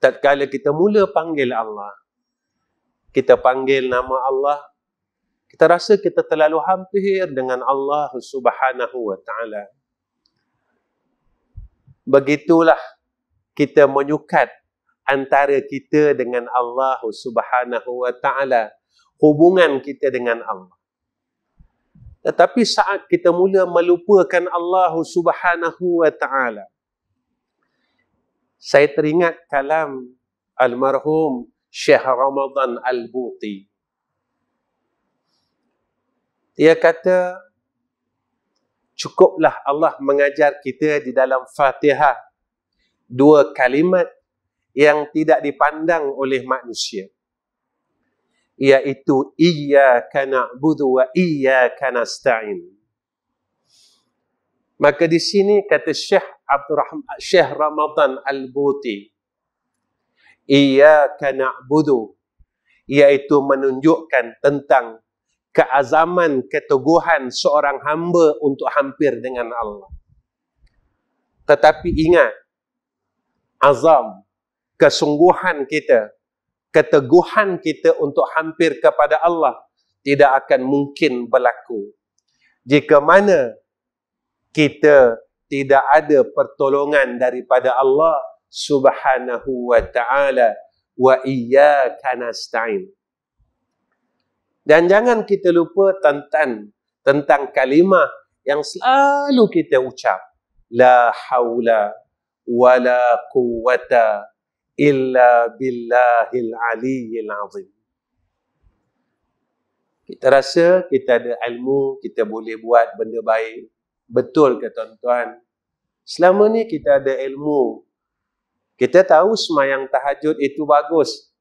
tatkala kita mula panggil Allah, kita panggil nama Allah, kita rasa kita terlalu hampir dengan Allah Subhanahu wa taala. Begitulah kita menyukat antara kita dengan Allah Subhanahu wa taala, hubungan kita dengan Allah. Tetapi saat kita mula melupakan Allah Subhanahu wa taala, saya teringat kalam almarhum Syekh Ramadan Al-Buti. Dia kata, cukuplah Allah mengajar kita di dalam Fatihah 2 kalimat yang tidak dipandang oleh manusia, iaitu iyyaka na'budu wa iyyaka nasta'in. Maka di sini kata Syekh Ramadan Al-Buti, iyyaka na'budu, iaitu menunjukkan tentang keazaman, keteguhan seorang hamba untuk hampir dengan Allah. Tetapi ingat, azam, kesungguhan kita, keteguhan kita untuk hampir kepada Allah tidak akan mungkin berlaku jika mana kita tidak ada pertolongan daripada Allah Subhanahu wa ta'ala. Wa iyyaka nasta'in. Dan jangan kita lupa tentang kalimah yang selalu kita ucap, la haula wala quwwata illa billahil aliyyil azim. Kita rasa kita ada ilmu, kita boleh buat benda baik. Betul ke tuan-tuan? Selama ni kita ada ilmu, kita tahu semayang tahajud itu bagus.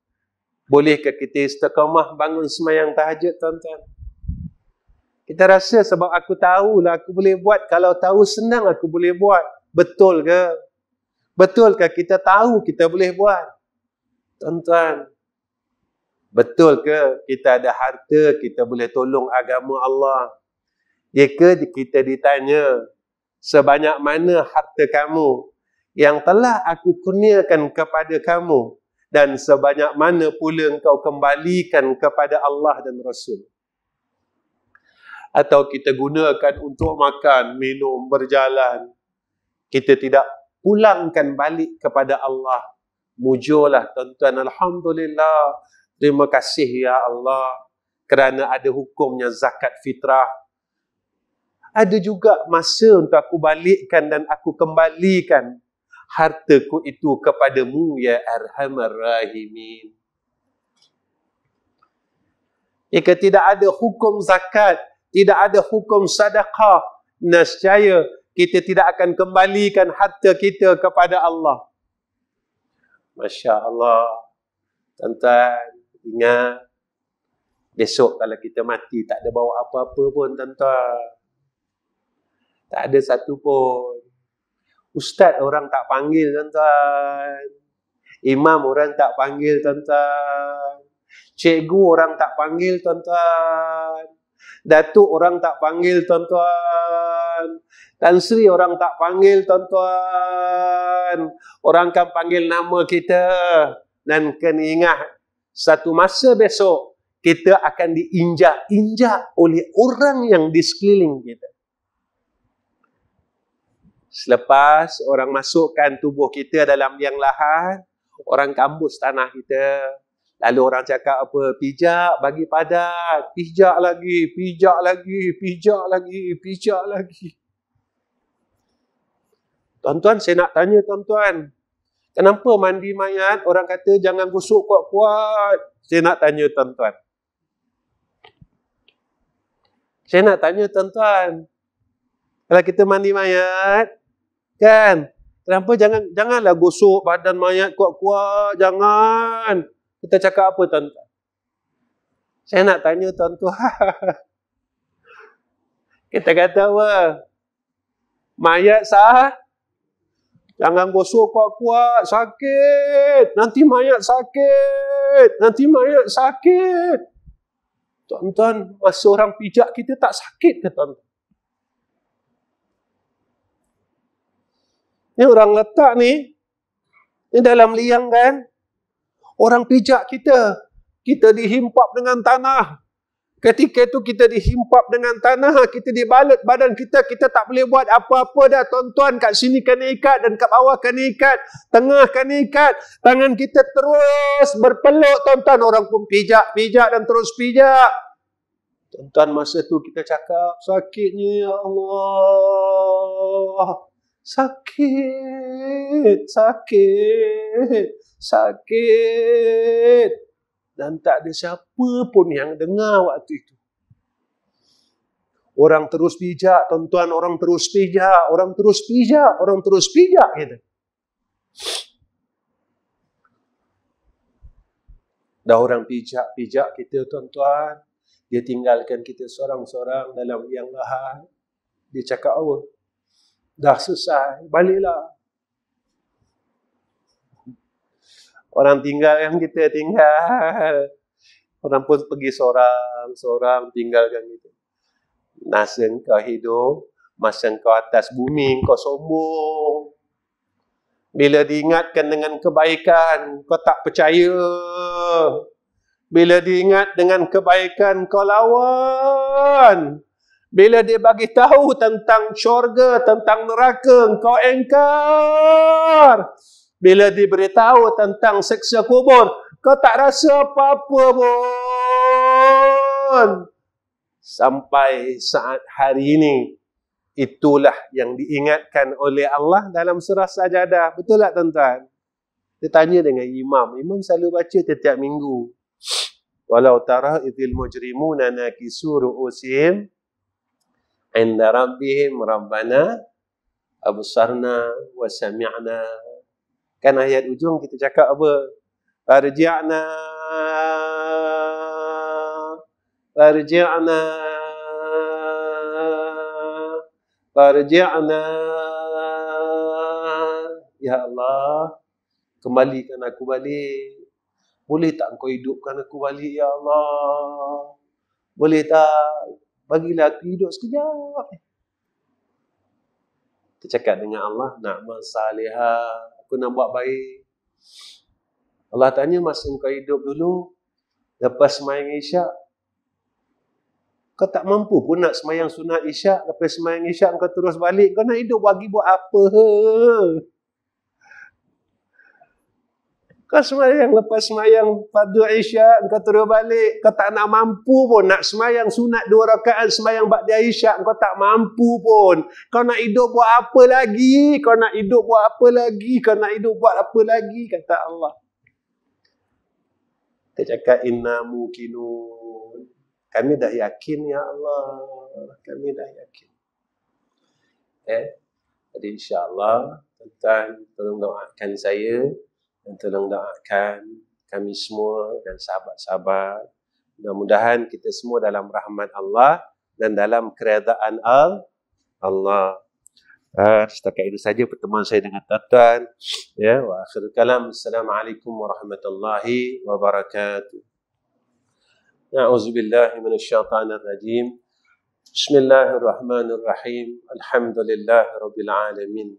Bolehkah kita istiqamah bangun semayang tahajud, tuan-tuan? Kita rasa sebab aku tahulah aku boleh buat. Kalau tahu senang aku boleh buat. Betul ke? Betulkah kita tahu kita boleh buat? Tuan-tuan, betul ke kita ada harta, kita boleh tolong agama Allah? Jika kita ditanya, sebanyak mana harta kamu yang telah aku kurniakan kepada kamu, dan sebanyak mana pula engkau kembalikan kepada Allah dan Rasul? Atau kita gunakan untuk makan, minum, berjalan, kita tidak pulangkan balik kepada Allah. Mujurlah tuan-tuan, alhamdulillah, terima kasih ya Allah kerana ada hukumnya zakat fitrah. Ada juga masa untuk aku balikkan dan aku kembalikan hartaku itu kepadamu ya Arhamar Rahimin. Jika tidak ada hukum zakat, tidak ada hukum sedekah, nescaya kita tidak akan kembalikan harta kita kepada Allah. Masya Allah. Tuan-tuan, ingat, besok kalau kita mati tak ada bawa apa-apa pun, tuan-tuan. Tak ada satu pun. Ustaz orang tak panggil, tuan-tuan. Imam orang tak panggil, tuan-tuan. Cikgu orang tak panggil, tuan-tuan. Datuk orang tak panggil, tuan-tuan. Tan Sri orang tak panggil, tuan-tuan. Orang akan panggil nama kita. Dan kena ingat, satu masa besok, kita akan diinjak-injak oleh orang yang di sekeliling kita. Selepas orang masukkan tubuh kita dalam liang lahat, orang kambus tanah kita. Lalu orang cakap apa? Pijak, bagi padat. Pijak lagi, pijak lagi, pijak lagi, pijak lagi. Tuan-tuan, saya nak tanya tuan-tuan. Kenapa mandi mayat orang kata jangan gosok kuat-kuat? Saya nak tanya tuan-tuan. Saya nak tanya tuan-tuan. Kalau kita mandi mayat, kan? Kenapa janganlah gosok badan mayat kuat-kuat? Jangan. Kita cakap apa, tuan-tuan? Saya nak tanya tuan-tuan. Kita kata apa? Mayat sah? Jangan gosok kuat-kuat, sakit. Nanti mayat sakit. Nanti mayat sakit. Tuan-tuan, masa orang pijak kita tak sakit ke, tuan-tuan? Ni orang letak ni dalam liang kan? Orang pijak kita. Kita dihimpap dengan tanah. Ketika itu kita dihimpap dengan tanah, kita dibalut badan kita, kita tak boleh buat apa-apa dah, tuan-tuan. Kat sini kena ikat dan kat bawah kena ikat, tengah kena ikat. Tangan kita terus berpeluk, tuan-tuan. Orang pun pijak dan terus pijak. Tuan-tuan, masa tu kita cakap, sakitnya ya Allah. Sakit. Dan tak ada siapa pun yang dengar waktu itu. Orang terus pijak, tuan-tuan, orang terus pijak, orang terus pijak, orang terus pijak gitu. Dah orang pijak kita, tuan-tuan, dia tinggalkan kita seorang-seorang dalam liang lahat. Dia cakap apa? Dah selesai, baliklah. Orang tinggal yang kita tinggal. Orang pun pergi seorang-seorang tinggalkan kita. Masa engkau hidup, masa engkau atas bumi, engkau sombong. Bila diingatkan dengan kebaikan, kau tak percaya. Bila diingat dengan kebaikan, kau lawan. Bila dia bagi tahu tentang syurga, tentang neraka, engkau engkar. Bila diberitahu tentang siksa kubur, kau tak rasa apa-apa pun. Sampai saat hari ini, itulah yang diingatkan oleh Allah dalam surah Sajadah. Betul tak tuan-tuan? Dia tanya dengan imam. Imam selalu baca setiap minggu. Walau tara idhil mujrimuna nakisu ru'usihim inda rabbihim rabbana absarna wa sami'na. Kan ayat ujung kita cakap apa? Farji'na ya Allah, kembalikan aku balik. Boleh tak engkau hidupkan aku balik ya Allah? Boleh tak? Bagilah aku hidup sekejap. Kita cakap dengan Allah, na'mal salihah, aku nak buat baik. Allah tanya, masa engkau hidup dulu, lepas sembahyang isyak, kau tak mampu pun nak sembahyang sunat isyak, lepas sembahyang isyak kau terus balik, kau nak hidup bagi buat apa? Kau sembahyang, lepas sembahyang fardu isyak, kau terus balik, kau tak nak mampu pun nak sembahyang sunat 2 rakaat, sembahyang ba'da isyak, kau tak mampu pun. Kau nak hidup buat apa lagi? Kau nak hidup buat apa lagi? Kau nak hidup buat apa lagi? Kata Allah. Dia cakap, inna mukinun. Kami dah yakin, ya Allah. Kami dah yakin. Jadi insyaAllah, tuan-tuan, tolong doakan saya dan tolong doakan kami semua dan sahabat-sahabat. Mudah-mudahan kita semua dalam rahmat Allah dan dalam keredaan Allah. Setakat itu saja pertemuan saya dengan tuan-tuan. Ya, wa akhirul kalam. Assalamualaikum warahmatullahi wabarakatuh. A'udzubillahi minasyaitanir rajim. Bismillahirrahmanirrahim. Alhamdulillahirabbil alamin.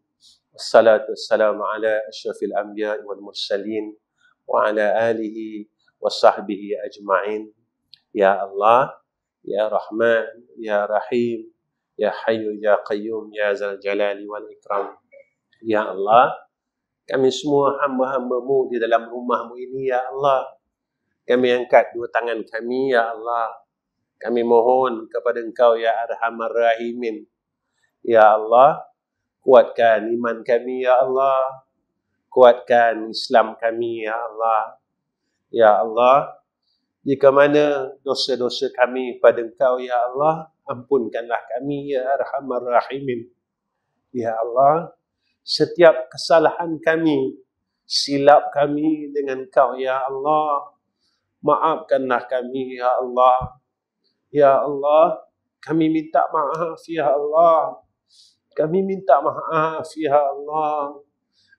Wassalatu wassalamu ala asyrafil anbiya wal mursalin wa ala alihi wa sahbihi ajma'in. Ya Allah, Ya Rahman, Ya Rahim, Ya Hayyu, Ya Qayyum, Ya Zal Jalali wal Ikram. Ya Allah, kami semua hamba-hamba-Mu di dalam rumah-Mu ini, Ya Allah. Kami angkat 2 tangan kami, Ya Allah. Kami mohon kepada Engkau, Ya Arhamar Rahimin. Ya Allah, kuatkan iman kami, Ya Allah. Kuatkan Islam kami, Ya Allah. Ya Allah, jika mana dosa-dosa kami pada Engkau, Ya Allah, ampunkanlah kami, Ya Arhamar Rahimin. Ya Allah, setiap kesalahan kami, silap kami dengan Engkau, Ya Allah, maafkanlah kami, Ya Allah. Ya Allah, kami minta maaf, Ya Allah. Kami minta maaf, Ya Allah.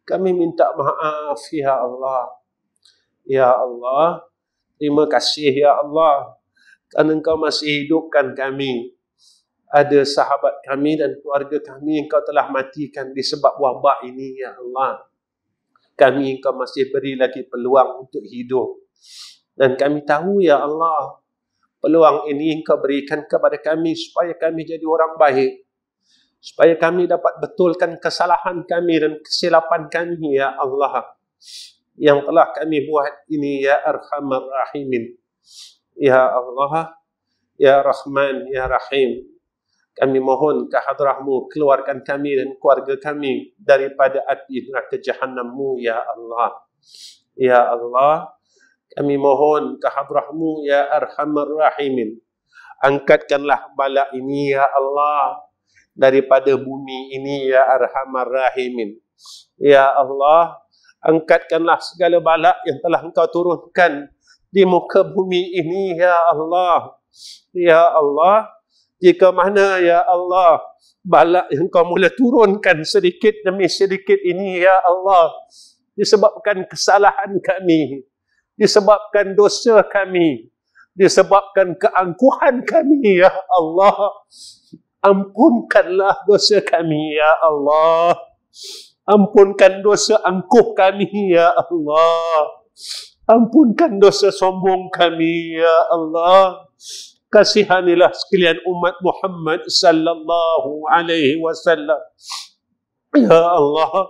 Kami minta maaf, Ya Allah. Ya Allah, terima kasih, Ya Allah, kerana Engkau masih hidupkan kami. Ada sahabat kami dan keluarga kami Engkau telah matikan disebab wabak ini, Ya Allah. Kami Engkau masih beri lagi peluang untuk hidup. Dan kami tahu, Ya Allah, peluang ini Engkau berikan kepada kami supaya kami jadi orang baik. Supaya kami dapat betulkan kesalahan kami dan kesilapan kami, Ya Allah. Yang telah kami buat ini, Ya Arhamar Rahimin. Ya Allah, Ya Rahman, Ya Rahim. Kami mohon ke hadrah-Mu, keluarkan kami dan keluarga kami daripada api neraka Jahannam-Mu, Ya Allah. Ya Allah, kami mohon ke hadrah-Mu, Ya Arhamar Rahimin, angkatkanlah bala ini ya Allah daripada bumi ini ya Arhamar Rahimin. Ya Allah, angkatkanlah segala bala yang telah Engkau turunkan di muka bumi ini ya Allah. Ya Allah, jika mana ya Allah bala yang Engkau mula turunkan sedikit demi sedikit ini ya Allah, disebabkan kesalahan kami, disebabkan dosa kami, disebabkan keangkuhan kami ya Allah, ampunkanlah dosa kami ya Allah. Ampunkan dosa angkuh kami ya Allah. Ampunkan dosa sombong kami ya Allah. Kasihanilah sekalian umat Muhammad sallallahu alaihi wasallam. Ya Allah,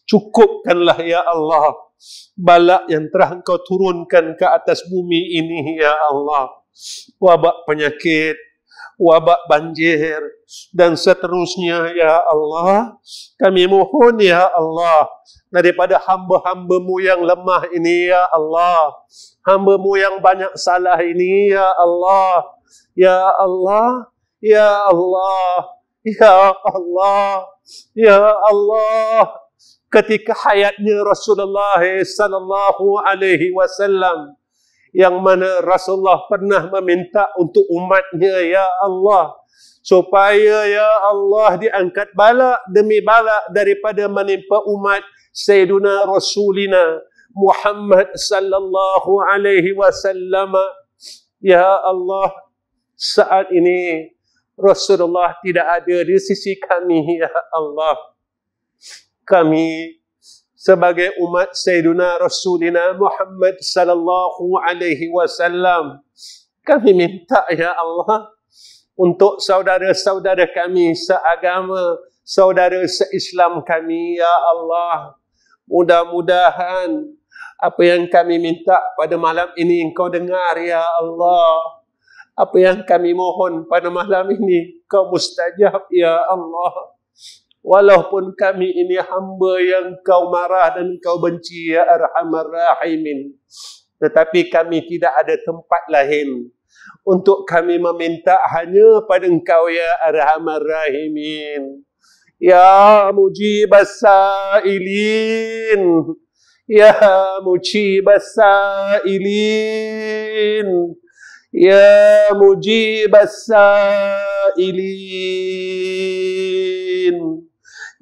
cukupkanlah ya Allah bala yang telah Engkau turunkan ke atas bumi ini ya Allah. Wabak penyakit, wabak banjir dan seterusnya ya Allah. Kami mohon ya Allah daripada hamba-hamba-Mu yang lemah ini ya Allah, hamba-Mu yang banyak salah ini ya Allah. Ya Allah, ya Allah, ya Allah, ya Allah. Ketika hayatnya Rasulullah sallallahu alaihi wasallam, yang mana Rasulullah pernah meminta untuk umatnya ya Allah, supaya ya Allah diangkat bala demi bala daripada menimpa umat Sayyiduna Rasulina Muhammad sallallahu alaihi wasallam. Ya Allah, saat ini Rasulullah tidak ada di sisi kami ya Allah. Kami sebagai umat Sayyiduna Rasulina Muhammad sallallahu alaihi wasallam, kami minta ya Allah untuk saudara-saudara kami seagama, saudara seislam kami ya Allah, mudah-mudahan apa yang kami minta pada malam ini Engkau dengar ya Allah. Apa yang kami mohon pada malam ini Kau mustajab ya Allah. Walaupun kami ini hamba yang Kau marah dan Kau benci ya Arhamar Rahimin, tetapi kami tidak ada tempat lain untuk kami meminta hanya pada Engkau ya Arhamar Rahimin. Ya Mujibas Sa'ilin, Ya Mujibas Sa'ilin, Ya Mujibas Sa'ilin,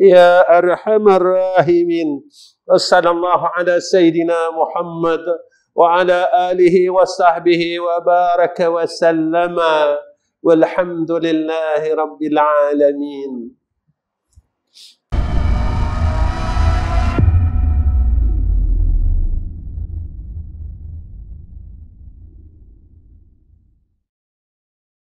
Ya Arhamar Rahimin. Wassallallahu ala Sayyidina Muhammad wa ala alihi wa sahbihi wa baraka wa sallama. Walhamdulillahi Rabbil Alamin.